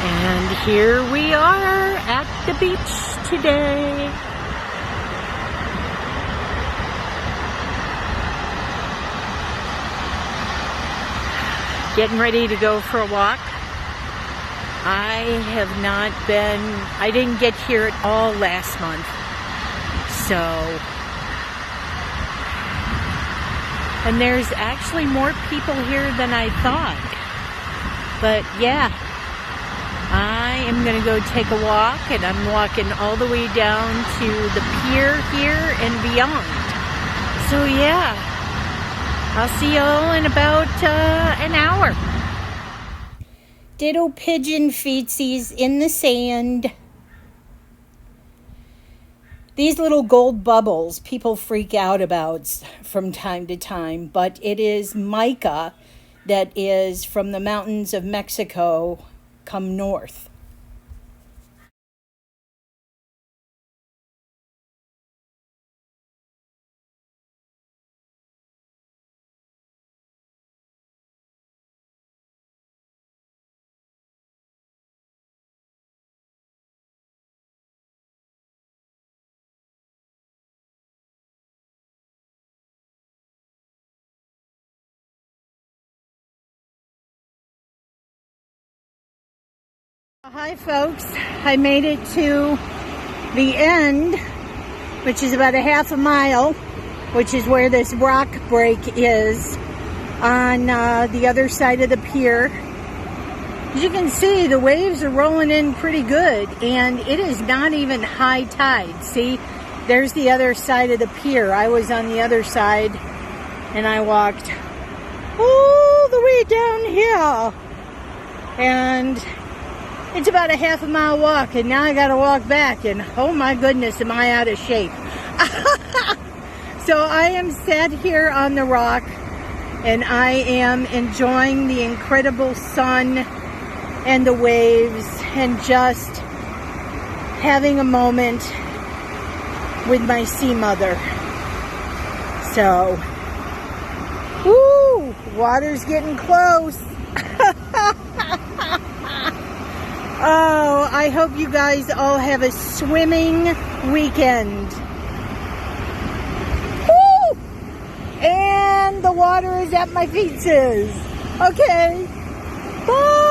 And here we are at the beach today. Getting ready to go for a walk. I didn't get here at all last month. So, and there's actually more people here than I thought. But yeah, I am going to go take a walk, and I'm walking all the way down to the pier here and beyond. So yeah, I'll see y'all in about an hour. Ditto pigeon feetsies in the sand. These little gold bubbles people freak out about from time to time, but it is mica that is from the mountains of Mexico come north. Hi folks, I made it to the end, which is about a half a mile, which is where this rock break is on the other side of the pier. As you can see, the waves are rolling in pretty good, and it is not even high tide. See, there's the other side of the pier. I was on the other side, and I walked all the way down here, and it's about a half a mile walk, and now I gotta walk back, and oh my goodness, am I out of shape. So I am sat here on the rock, and I am enjoying the incredible sun and the waves, and just having a moment with my sea mother. So, woo, water's getting close. Oh, I hope you guys all have a swimming weekend. Woo! And the water is at my feet. Okay, bye.